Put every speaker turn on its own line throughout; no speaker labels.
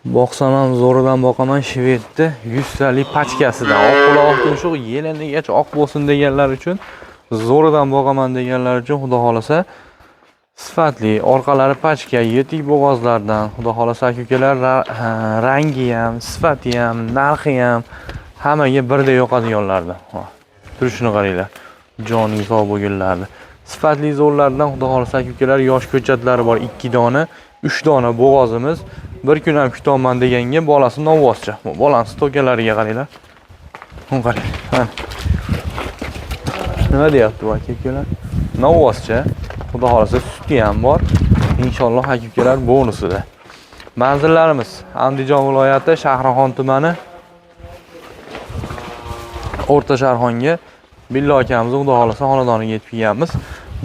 Boqsam ham zo'ridan boqaman Shvedni 100 talik pachkasidan. Oq quloqning shu yelinigacha oq bo'lsin deganlar uchun, zo'ridan boqaman deganlar uchun xudo xolasa sifatli orqalari pachka, yetik bo'g'ozlardan, xudo xolasa aka-ukalar rangi ham, sifati ham, narxi ham hammaga birdek yoqadiganlardan. Turishini qaranglar. Joning sog' bo'lganlarni. Sifatli zo'rlardan xudo xolasa aka-ukalar yosh ko'chatlari bor 2 dona, 3 dona bo'g'ozimiz. Bir kun ham kutolman deganga bolasi novvozcha. Bolasi to'kalariga qaranglar. Qarang. Nima deyapti bu aka-ukalar? Novvozcha. Xudo xolasa suti ham bor. Inshaalloh aka-ukalar bonusida. Manzillarimiz Andijon viloyati Shahraxon tumani O'rta Sharxonga Billo akamiz xudo xolasa xonadoniga yetib kelganmiz.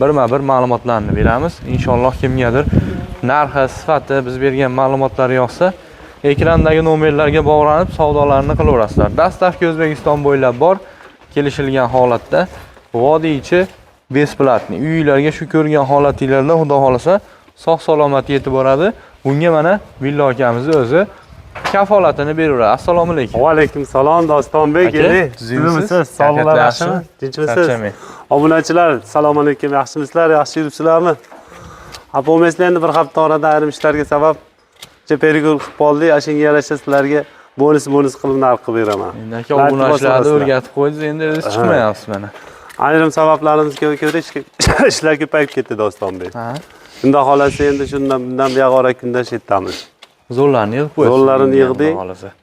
Birma-bir ma'lumotlarni beramiz. Inshaalloh kimgadir narxi, sifati biz bergan ma'lumotlar yoqsa, ekrandagi nomerlarga bog'lanib savdolarni qilaverasizlar. Dastlabki O'zbekiston bo'ylab bor, kelishilgan holatda vodiychi besplatni uylarga shu ko'rgan holatinglarda xudo xolasa sog' salomat yetib boradi. Bunga mana Billo akamiz o'zi kafolatini beraveradi. Assalomu alaykum.
Va alaykum salom Dostonbek. Tuzimisiz? Sog'liklar yaxshimi? Tinchmisiz? Obunachilar, assalomu alaykum. Yaxshimisizlar? Yaxshi yuribsizlarmi? Bo'lmaslarni bir hafta orada ayrim ishlarga sabab perigul qilib qoldik. Ashunga yarasha sizlarga bonus qilib narx qilib beraman.
Endi aka obunachilarni o'rgatib qo'ydingiz, endi o'zingiz chiqmayapsiz mana.
Ayrim sabablarimiz ko'ra ishlar ko'payib ketdi Dostonbek. Shunda xolasi endi shundan bundan buyog'ora kunda shetamiz.
Zo'rlarni yig'ib qo'yasiz.
Zo'rlarni yig'dik.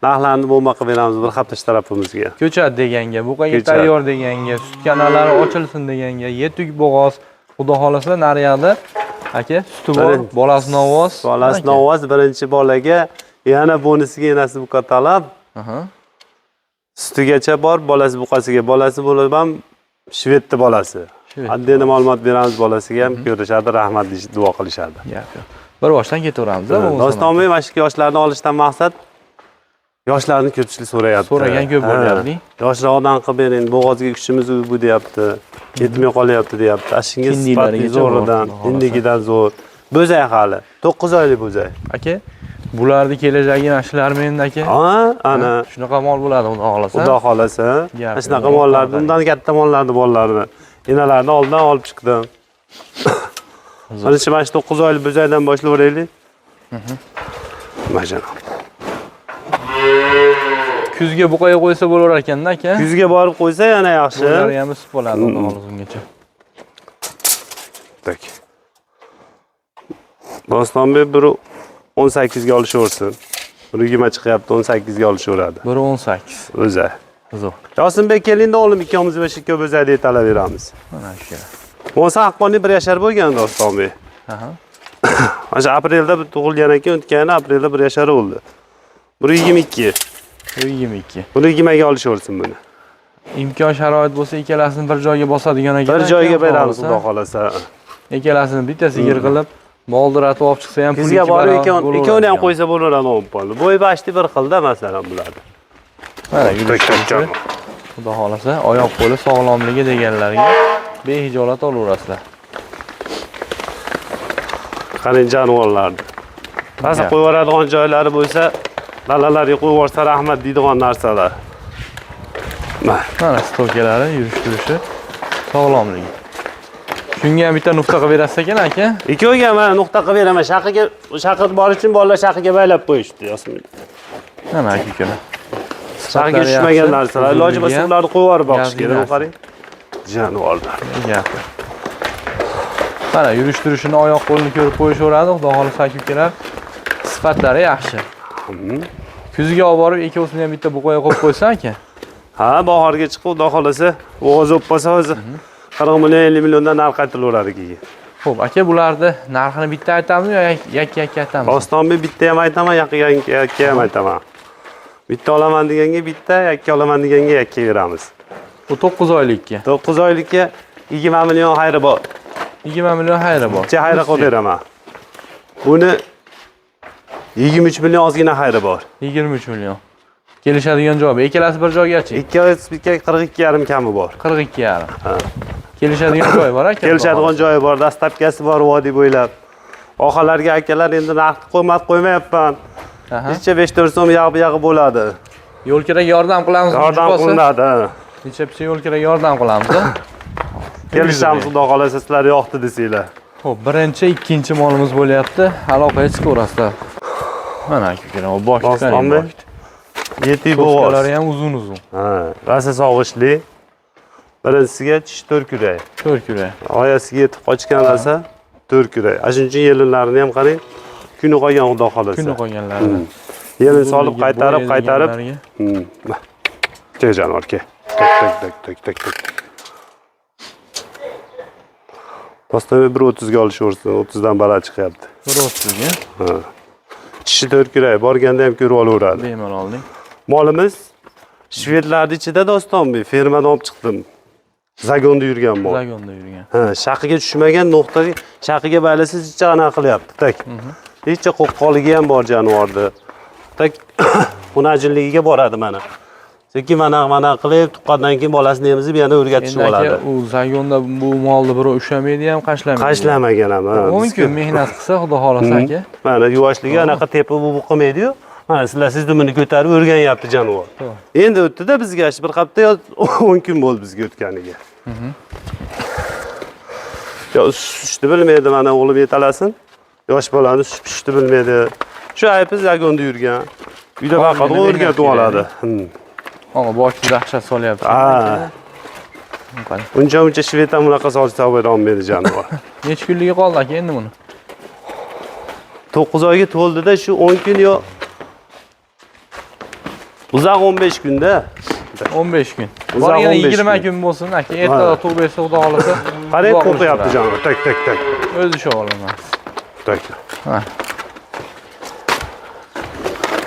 Narxlarni bo'lma qilib beramiz bir hafta tarafimizga.
Ko'chat deganga, buqaga tayyor deganga, sut kanallari ochilsin deganga, yetuk bo'g'oz, xudo xolasa nariyada aka suti bor, bolasi novvoz.
Bolasi novvoz birinchi bolaga yana bonusiga enasi buqa talab. Sutigacha bor, bolasi buqasiga. Bolasi bo'lib ham Shvedni bolasi. Addini ma'lumot beramiz bolasiga ham ko'rishadi, rahmat deb duo qilishadi.
Bir boshdan ketaveramiz.
Dostonbek mana shu yoshlarni olishdan maqsad yoshlarni ko'pchilik so'rayapti.
So'ragan ko'p bo'lyapti.
Yoshroqdan qilib bering, bo'g'ozga kuchimiz bu deyapti. Yetmay qolyapti deyapti. Ashingiz sifatli zo'ridan, indigidan zo'r. Bo'zay hali. 9 oylik bo'zay.
Aka, bularni kelajagi nashlari menda aka.
Ana.
Shunaqa mol bo'ladi, xudo xolasa.
Xudo xolasa. Mana shunaqa mollarni, undan katta mollarni bolalarni, enalarni oldan olib chiqdim. Mana shu 9 oylik bo'zaydan boshlayveraylik. Majana.
Kuzga buqaga qo'ysa bo'lar ekanda aka.
Kuzga borib qo'ysa yana yaxshi.
Ular ham o'sib qoladi xudo xolasa ungacha.
Tak. Dostonbek 18 ga olishaversin. 20 chiqyapti, 18 ga olishaveradi.
18.
O'zi.
Zo'r.
Yosinbek kelingda o'g'lim ikkimiz va shikka bo'zay deb talab beramiz.
Mana shu.
Bo'lsa haqqoniy 1 yashar bo'lgan Dostonbek. Mana aprelda tug'ilgan ekan, o'tgan aprelda 1 yashar bo'ldi. 122.
122.
Buni 20 ga olishaversin buni.
Imkon sharoit bo'lsa ikkalasini bir joyga bosadigan ekan.
Bir joyga beramiz xudo xolasa.
Ikkalasini bittasiga yig'ilib, moldiratib olib chiqsa ham
Bizga borib ikkovini ham qo'ysa bo'laveradi o'polni. Bo'y bashti bir xilda masalan bularni.
Mana yurishgan. Xudo xolasa oyoq qo'li sog'lomligi deganlarga behijolat olaverasizlar.
Qarang jonivorlarni. Ba'zi qo'yib yuboradigan joylari bo'lsa, dalalarga qo'yib yuborsa rahmat deydigan narsalar.
Mana stokalari yurish-turishi, sog'lomligi. Shunga ham bitta nuqta qilib berasiz ekan aka.
Ikkoviga mana nuqta qilib beraman. Shaqir bor uchun bolalar shaqiga baylab qo'yishdi, Yosmin.
Mana aka.
Shaqiga tushmagan narsalar, iloji bo'lsa ularni qo'yib yuborib boqish kerak. Qarang. Jonivorlar. Gapi.
Mana yurish-turishini oyoq qo'lini ko'rib qo'yishaveradi, xudo xolasa aka-ukalar. Sifatlari yaxshi. Kuzga olib borib ikkovsini ham bitta buqaga qo'yib qo'ysa aka.
Ha, bahorga chiqib, xudo xolasa, o'g'iz o'pmasa o'zi 40 million 50 milliondan narx aytilaveradi keyin.
Xo'p, aka bularni narxini bitta aytamizmi yo yakka aytamiz?
Dostonbek bitta ham aytaman, yakka ham aytaman. Bitta olaman deganga bitta, yakka olaman deganga yakka beramiz.
Bu 9 oylikka.
9 oylikka 20 million xayri bor.
20 million xayri bor.
Necha xayri qilib beraman. Buni 23 million ozgina xayri bor.
23 million. Kelishadigan joyi. Ikkalasi bir joygachi.
Ikkalasi 42,5 kami bor.
42,5. Ha. Kelishadigan joyi bor aka.
Kelishadigan joyi bor, dastlabkasi bor vodiy bo'ylab. Oxirlarga akalar endi narxni qo'ymayapman. necha 5-4 so'm yag'i bo'ladi.
Yo'l kiraga yordam qilamiz.
Yordam qilinadi.
Necha picha yo'l kiraga yordam qilamiz.
Kelishamiz, xudo xolasa sizlar yoqdi desanglar.
Xo'p, birinchi, ikkinchi molimiz bo'lyapti. Aloqaga chiqaverasizlar. Mana aka, o boshqa.
Yeti bo'g'oz.
Boshqalari ham uzun-uzun.
Ha, rasa sog'ishli. Birinchisiga tish 4 kurak.
4 kurak.
Oyasiga yetib qochgan rasa 4 kurak. Ashuncha yelinlarini ham qarang. Kuni qolgan xudo xolasa.
Kuni qolganlari.
Yelin solib qaytarib. Tek jonivor ke. Tek. Postavib 1.30 ga olishaversin, 30 dan baland chiqyapti.
1.30 ga?
Ha. Tishi 4 kurak, borganda ham ko'rib olaveradi.
Bemalol olding.
Molimiz shvedlarning ichida Dostonbek fermadan olib chiqdim. Zagonda yurgan mol.
Zagonda yurgan.
Ha, shaqiga tushmagan nuqtaga shaqiga baylasiz hech qanaqa qilyapti. Tak. Hech qo'qqonligi ham bor jonivorda. Tak xunajinligiga boradi mana. Sekin mana qilib, tuqqandan keyin bolasini emizib yana o'rgatishib oladi.
U zagonda bu molni biri ushlamaydi ham, qashlamaydi.
Qashlamagan ham.
Mumkin mehnat qilsa, xudo xolasa aka.
Mana yuvoshligi anaqa tepib bu qilmaydi-yu. Mana sizlar sizdimini ko'tarib o'rganyapti jonivor. Endi o'tdi-da bizga bir hafta yo 10 kun bo'ldi bizga o'tganiga. Yo sushni bilmaydi mana o'g'lim yetalasin. Yosh bolani sushni bilmaydi. Shu aybi zagonda yurgan. Uyda faqat o'rgatib oladi.
Og'a boshida dahshat solyapti.
Ha. Uncha shveddan bunaqa solsa bo'lmaydi jonivor.
Necha kunligi qoldi aka endi buni?
9 oyga to'ldida shu 10 kun yo uzoq 15 kunda.
15 kun. Borganda 20 kun bo'lsin aka. Ertaga tug'ib bersa xudo xolasa.
Qarang qo'qyapti jonivor. Tak.
O'zi shug'ullanadi.
Tak.
Ha.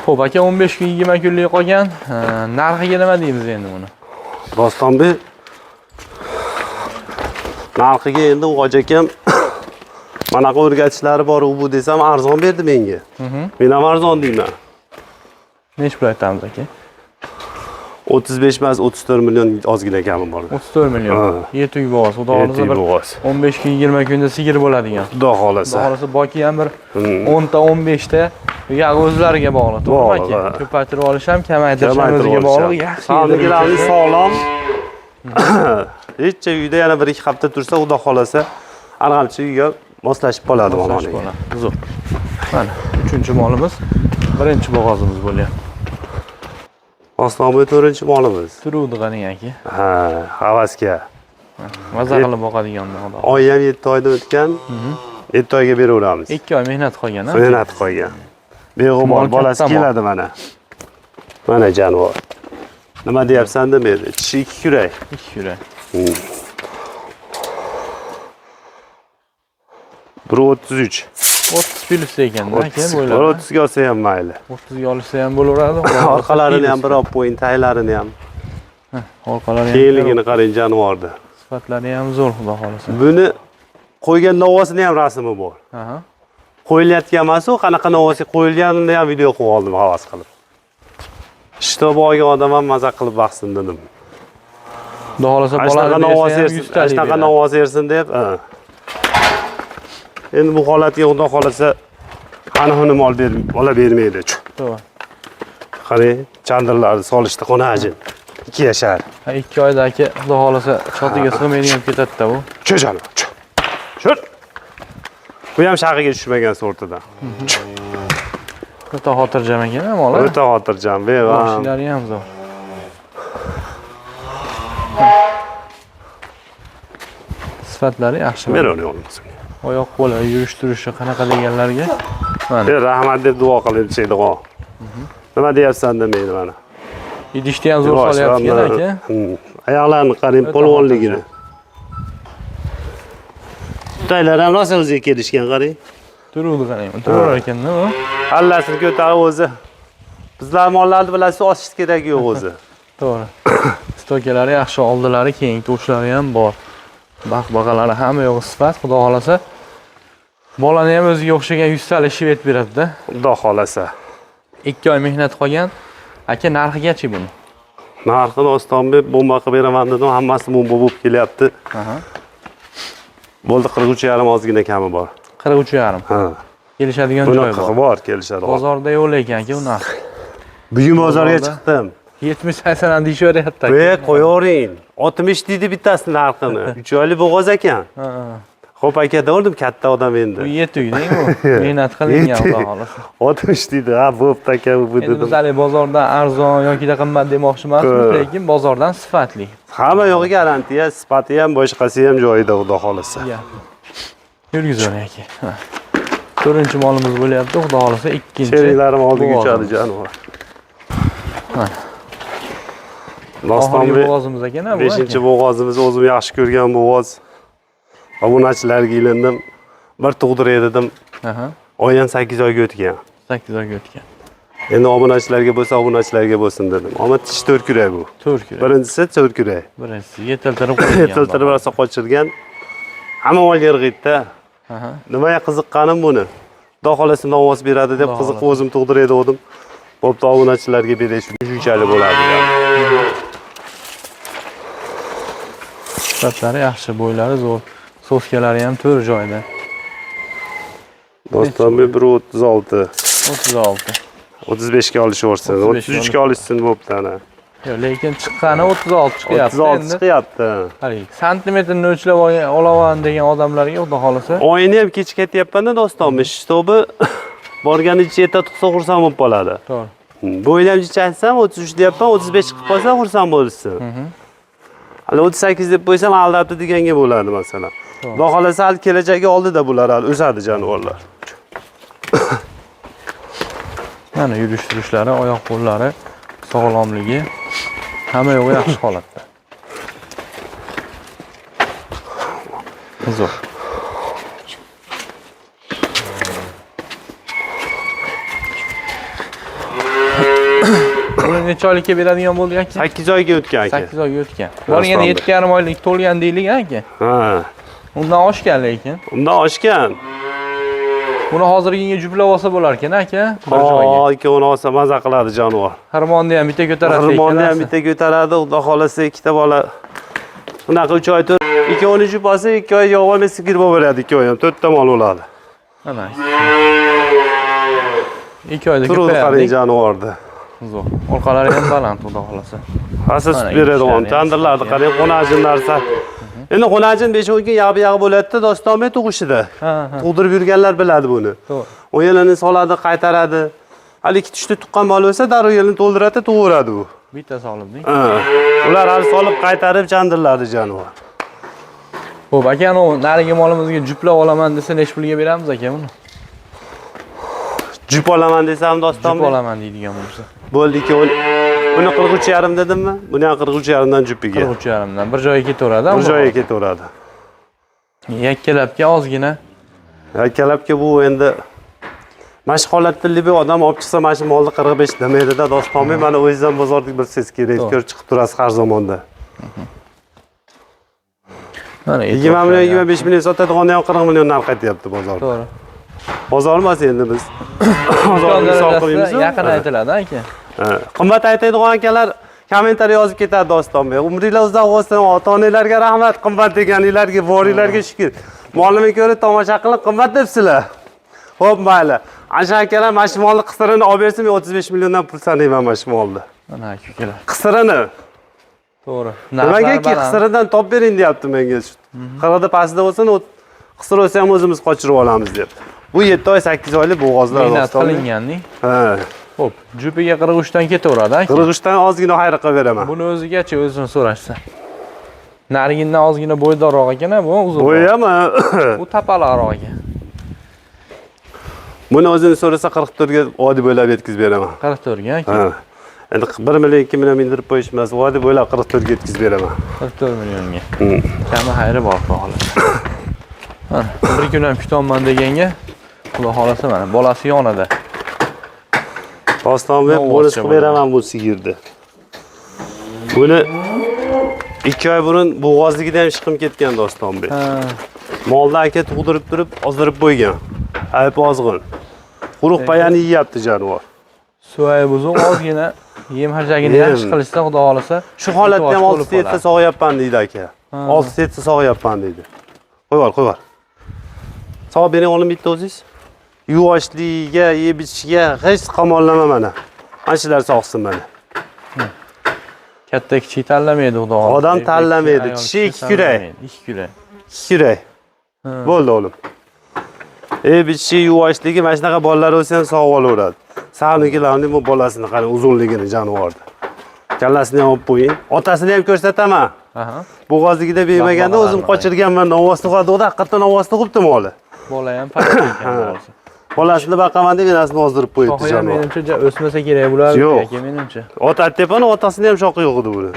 Xo'p aka 15 kun 20 kunlik qolgan. Narxiga nima deymiz endi buni?
Dostonbek narxiga endi G'oj akam manaqa o'rgatishlari bor u bu desam arzon berdi menga. Men ham arzon deyman.
Nech pul aytamiz aka?
35 emas 34 million ozgina kami bor.
34 million. Yetuk bo'g'oz. Xudo xolasa bir 15 kun 20 kunda sigir bo'ladigan.
Xudo xolasa.
Xudo xolasa boki ham bir 10 ta 15 ta yog' o'zlariga bog'liq, to'g'rimi aka? Ko'paytirib olish ham, kamaytirish ham o'ziga bog'liq. Yaxshi
sog'liqlarni sog'lom. Hech uyda yana 1-2 hafta tursa, xudo xolasa, arg'amchi uyga moslashib qoladi mana.
Zo'r. Mana 3-molimiz, 1-bo'g'ozimiz bo'lyapti.
Ostonbo'y 4-molimiz.
Turuvdi qani aka.
Ha, havasga.
Maza qilib boqadigandan xudo.
Oy ham 7 oyda o'tgan. 7 oyga beraveramiz.
2 oy mehnat qolgan, ha?
Mehnat qolgan. Beg'umol bolasi keladi mana. Mana jonivor. Nima deyapsan demaydi. Tishi 2 kurak.
2 kurak.
1.33.
30 plus ekanda aka
bo'ladi. 30 ga olsa ham mayli.
30 ga olsa ham bo'laveradi.
Orqalarini ham bir olib qo'ying, taylarini ham.
Orqalari ham.
Keyinligini qarang jonivorda.
Sifatlari ham zo'r, xudo xolasa.
Buni qo'ygan novosini ham rasmi bor.
Aha.
Qo'yilayotgan emas-ku, qanaqa novosi qo'yilganini ham video qilib oldim havas qilib. Ishtob olgan odam ham maza qilib baxsin dedim.
Xudo xolasa bolani novosi
shunaqa novosi bersin deb. Endi bu holatga xudo xolasa qani mol ola bermaydi.
To'g'ri.
Qarang, chandirlarni solishdi qonajin. 2 yashar.
2 oyda aka xudo xolasa chotiga sig'maydigan ketadi-da bu.
Cho'jal. Shur. Bu ham shaqiga tushmagan sortidan.
O'ta xotirjam ekan, mola.
O'ta xotirjam, beg'am.
Mashinalari ham zo'r. Sifatlari yaxshi.
Meroni olamiz.
Oyoq qo'li, yurish-turishi qanaqa deganlarga.
Mana. Rahmat deb duo qilib deydi-ku. Nima deyapsan demaydi mana.
Idishni ham zo'r solyapti aka.
Oyoqlarini qarang, polvonligini. Taylar ham rosa o'ziga kelishgan qarang.
Turuvdi qarang, turar ekan-da u.
Allasini ko'tarib o'zi. Bizlar mollarni bilasiz, osish kerak yo'q o'zi.
To'g'ri. Stokalari yaxshi, oldilari keng, to'shlari ham bor. Baq-baqalari hamma yo'q sifat, xudo xolasa. Bolani ham o'ziga o'xshagan 100 talik shvet beradi-da.
Xudo xolasa.
2 oy mehnat qolgan. Aka narxigachi buni?
Narxini Ostonbek bomba qilib beraman dedim, hammasi bomba bo'lib kelyapti. Bo'ldi 43,5 ozgina kami bor.
43,5.
Ha.
kelishadigan joy
Bunaqa
bor.
bor kelishadi.
Bozorda yo'q ekan-ku unaqa.
Bugun bozorga chiqdim.
70-80 dan deyishaveryapti.
Qo'yavering. 60 deydi bittasini narxini. 3 oylik bo'g'oz ekan.
Ha.
Xo'p aka dedim, katta odam
Bu
endi.
yetuyning u. Mehnat qilingan xudo xolasa.
60 deydi. Ha, bo'pti aka bu
Endi biz
dedim.
hali bozordan arzon yoki qimmat demoqchi emasmiz, lekin bozordan sifatli.
Hamma yo'g'i garantiya, sifati ham, boshqasi ham joyida, xudo xolasa.
Yurgizavering aka. Ha. 4-molimiz bo'lyapti, xudo xolasa 2-chi.
Sheriklarim oldiga uchadi jonivor.
Mana.
Dostonbek
bo'g'ozimiz ekan bu.
5-bo'g'ozimiz o'zim yaxshi ko'rgan bo'g'oz. Obunachilarga ilindim. Bir tug'diray dedim.
Aha.
Oydan 8 oyga o'tgan.
8 oyga o'tgan.
Endi obunachilarga bo'lsa, obunachilarga bo'lsin dedim. Ammo tish 4 kurak bu.
4 kurak.
Birinchisi 4 kurak.
Birinchisi yetiltirib qo'ygan.
Yetiltirib rosa qochirgan. Hamma molga irg'itdi.
Aha.
Nimaga qiziqqanim buni? Xudo xolasa ovoz beradi deb qiziqib o'zim tug'diray dedim. Bo'pti, obunachilarga berish shunchalik bo'ladi.
Sifatlari yaxshi, bo'ylari zo'r. Soskalari ham 4 joyda.
Dostonbek 136.
36.
35 ga olishaversin. 33 ga olishsin bo'pti ana.
Yo'q, lekin chiqqani 36 chiqyapti
36 chiqyapti.
Qarang, santimetrni o'chlab olaman degan odamlarga xudo xolasa.
Oyini ham kech ketyapman-da Dostonbek. Shtobi borganicha erta tuqsa xursand bo'lib qoladi.
To'g'ri.
Bo'yni ham jichasam 33 deyapman, 35 chiqib qolsa xursand bo'lsin. Hali 38 deb qo'ysam aldabdi deganga bo'ladi masalan. Xudo xolasa hali kelajagi oldida bular hali o'sadi jonivorlar.
Mana yurish-turishlari, oyoq qo'llari, sog'lomligi hamma yo'g'i yaxshi holatda. Zo'r. Buni necha oylikka beradigan bo'ldik aka?
8 oyga o'tgan aka.
8 oyga o'tgan. Borganda 7,5 oylik to'lgan deylik aka.
Ha.
Undan oshgan lekin.
Undan oshgan.
Buni hozirgiga juplab olsa bo'lar ekan aka. Bir
joyga.
joyga.
Ikkovini olsa maza qiladi jonivor.
Xirmonni ham bitta ko'taradi.
Xirmonni ham bitta ko'taradi. Xudo xolasa ikkita bola. Unaqa 3 oy 4, ikkovini jup olsa 2 oy yog'olmay sigir bo'ladi, 2 oy ham 4 ta mol bo'ladi.
Mana. 2 oyda
Turib qarang jonivorda.
Zo'r. Orqalari ham baland, xudo xolasa.
Asas beradigan tandirlarni qarang, qonajin narsa. Endi qonajin 5-10 kun yag'i bo'ladi-da, Dostonbek tug'ishida. Tug'dirib yurganlar biladi buni.
To'g'ri.
O yelini soladi, qaytaradi. Hali 2-3 ta tuqqan mol bo'lsa, darrov yelini to'ldiradi, tug'iradi bu.
Bitta solibding.
Ular hali solib qaytarib jandirladi jonivor.
Xo'p, aka, narigi molimizga juplab olaman desa, necha pulga beramiz aka buni?
Jup olaman desam Dostonbek.
Jup olaman deydigan bo'lsa.
Bo'ldi, buni 43,5 dedimmi? Buni ham 43,5 dan jupiga.
43,5 dan bir joyga ketaveradi.
Bir joyga ketaveradi.
Yakkalabga ozgina.
Yakkalabga bu endi mashq holatda libi odam olib chiqsa, mana shu molni 45 demaydi-da Dostonbek. Mana o'zingizdan bozorda bilsangiz kerak, ko'rib chiqib turasiz har zamonda. Mana 20 million, 25 million sotadigan ham 40 million narx aytyapti bozorda.
To'g'ri.
Bozor emas endi biz. Bozorni hisob qilamiz.
Yaqin aytiladi aka.
Qimmat aytadigan akalar kommentariy yozib ketadi Dostonbek. Umringlar uzoq bo'lsin, ota-onalarga rahmat, qimmat deganinglarga, boringlarga shukr. Molni ko'rib tomosha qilib qimmat debsizlar. Xo'p, mayli. Asha akalar mana shu molni qisirini olib bersa, men 35 milliondan pul sanayman mana shu molni.
Mana akalar.
Qisirini.
To'g'ri.
Nimagaki qisiridan top bering deyapti menga. Qirg'ida pastida bo'lsa, qisir bo'lsa ham o'zimiz qochirib olamiz deb. Bu 7 oy 8 oylik bo'g'ozlar
Dostonbek. Qilinganning.
Ha.
Xo'p, jupiga 43 dan ketaveradi aka.
43 dan ozgina xayr qilib beraman.
Buni o'zigacha o'zini so'rashsa. Narigindan ozgina bo'ydorroq ekan, bu uzun.
Bo'yami?
Bu tapaloqroq ekan.
Buni o'zini so'rasa 44 ga vodiy bo'ylab yetkazib beraman.
44 ga aka.
Ha. Endi 1 million 2 million mindirib qo'yish emas, vodiy bo'ylab 44 ga yetkazib beraman.
44 millionga. Kami xayri bor xolos. Ha, bir kun ham kutolman deganga Xudo xolasa mana bolasi yonida.
Dostonbek bo'lish qilib beraman bu sigirni. Buni 2 oy burun bo'g'ozligida ham chiqib ketgan Dostonbek. Molni aka tug'dirib turib, ozdirib qo'ygan. Ayb ozg'in. Quruq payani yeyapti jonivor.
Suvoyi buzuq ozgina yem hajagini yaxshi qilishsa, Xudo xolasa,
shu holatda ham 6-7 ta sog'yapman deydi aka. 6-7 ta sog'yapman deydi. Qo'y bor. Sog' bering olim bitta o'zingiz. Yuvashligiga, yeb ichishga hech qamollama mana. Mana shular sog'sin mana.
Katta kichik tanlamaydi xudo xohlasa.
Odam tanlamaydi. Kishi ikki kurak.
Ikki kurak.
Ikki kurak. Bo'ldi o'g'lim. Yeb ichishi, yuvashligi mana shunaqa bolalar o'lsa ham sog' bo'laveradi. Sa'nikilarning bu bolasini qarang, uzunligini jonivordi. Kallasini ham olib qo'ying. Otasini ham ko'rsataman.
Aha.
Bo'g'ozligida bermaganda o'zim qochirganman, ovozini qo'ydi, haqiqatan ovozini qo'yibdi moli.
Bola ham past ekan bo'lsa.
Bolasini baqaman deb menasini ozdirib qo'yibdi
Shoxi ham
jonivor.
menimcha o'smasa kerak bo'lardi
Yo'q.
aka menimcha.
Ota tepani otasini ham shoqi yo'q edi buni.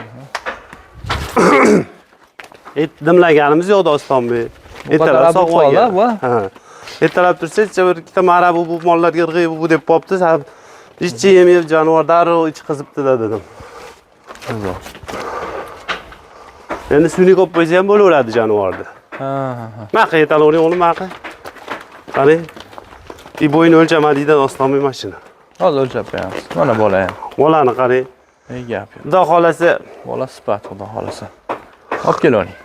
Dimlaganimiz yo'q Dostonbek. Ertalab sog'olgan. Ha. Ertalab tursangiz, bir ikkita mara bu mollarga irg'ib bu deb qopti. Hech yemay jonivor darrov ichi qizibdi dedim. Endi suvni ko'p qo'ysa ham bo'laveradi jonivorda.
Ha.
Maqa yetalavering o'g'lim, maqa. Qarang. Bo'yini o'lchamadingda Dostonbek mashina.
Hozir o'lchab qo'yamiz. Mana bola ham.
Bolani qarang.
Ey gap yo'q.
Xudo xolasa
Bola sifat xudo xolasa. Olib kelavering.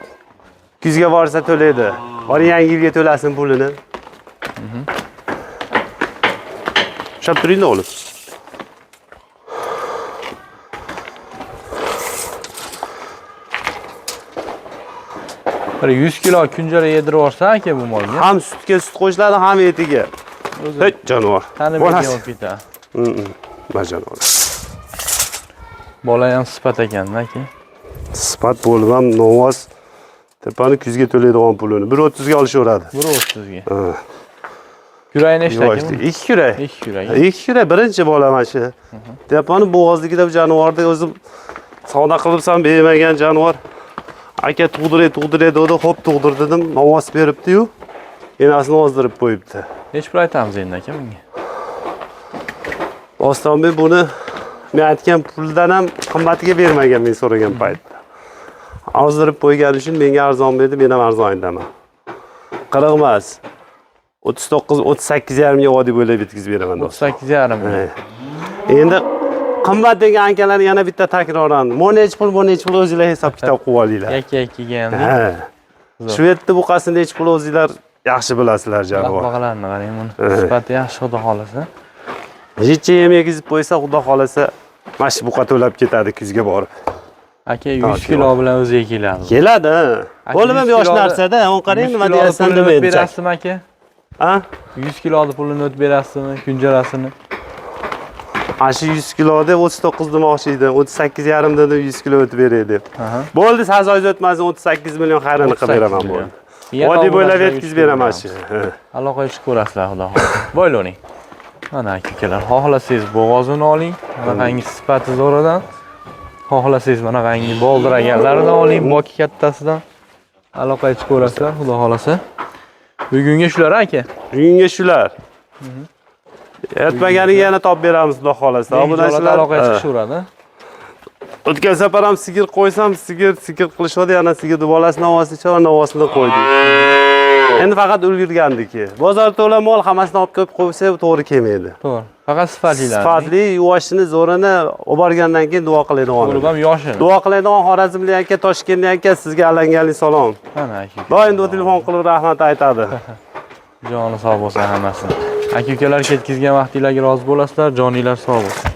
kuzga borsa to'laydi. Bor yangi yilga to'lasin pulini. Shab turingda o'g'lim.
Bir 100 kilo kunjara yedirib yuborsa aka bu molga.
Ham sutga sut qo'shiladi, ham etiga. Hech jonivor.
Tanibga olib ketadi.
Bajonivor.
Bola ham sifat ekan aka.
Sifat bo'lib ham novoz tepani kuzga to'laydigan pulini 1.30 ga olishaveradi.
1.30 ga. Kuragi nechta ekan?
Ikki kurak.
Ikki kurak.
Ikki kurak birinchi bola mana shu. Tepani bo'g'ozligida bu jonivorda o'zim savdo qilibsam bermagan jonivor. Aka tug'diray dedi, xo'p tug'dir dedim, novoz beribdi-yu. Enasini ozdirib qo'yibdi.
Nech pul aytamiz endi aka bunga?
Dostonbek buni men aytgan puldan ham qimmatiga bermagan men so'ragan paytda. Ozdirib qo'ygani uchun menga arzon berdi, men ham arzon aytaman. 40 emas. 38,5 ga vodiy bo'ylab yetkazib beraman do'stlar.
38,5.
Endi qimmat degan akalar yana bitta takroran. Monech pul o'zingizlar hisob kitob qilib olinglar.
Yakka-yakkaga ham.
Ha. Shu yerda buqasini hech pul o'zingizlar yaxshi bilasizlar jonivor.
Bog'larni qarang buni. Sifati yaxshi xudo xolasa.
Hech yem yegizib qo'ysa, xudo xolasa, mash buqa to'lab ketadi kuzga borib.
Aka 100 kilo bilan o'ziga keladi.
Keladi. O'lim ham yosh narsada, on qarang nima deyapsan demaydi.
Berasizmi aka?
Ha?
100 kiloni pulini o'tib berasizmi, kunjarasini?
Ana shu 100 kiloda 39 demoqchi edi. 38,5 dedim 100 kilo o'tib beray deb. Bo'ldi, sazoy o'tmasin 38 million xayrini qilib beraman bo'ldi. Vodiy bo'ylab yetkazib beraman shu.
Aloqa qilib ko'rasizlar xudo xolasa. Bo'ylavering. Mana aka-ukalar, xohlasangiz bo'g'ozini oling, bunaqangi sifati zo'ridan. Xohlasangiz bunaqangi boldiraganlaridan oling, boki kattasidan. Aloqa qilib ko'rasizlar xudo xolasa. Bugunga shular aka.
Bugunga shular. Yetmaganiga yana top beramiz xudo xolasa.
Obunachilar aloqa chiqishaveradi.
O'tgan safar ham sigir qo'ysam, sigir qilishadi, yana sigirni bolasini ovozini chiqarib, novosini qo'ydik. Endi faqat ulgurgandiki. Bozor to'la mol hammasini olib kelib qo'ysa, to'g'ri kelmaydi.
To'g'ri. Faqat sifatlilar.
Sifatli, yuvashini, zo'rini olib borgandan keyin duo qiladigan.
Bo'lib ham yoshini.
Duo qiladigan Xorazmlik aka, Toshkentlik aka, sizga alanganlik salom.
Mana aka.
Doim telefon qilib rahmat aytadi.
Joni sog' bo'lsin hammasi. Aka-ukalar ketkizgan vaqtinglarga rozi bo'lasizlar, joninglar sog' bo'lsin.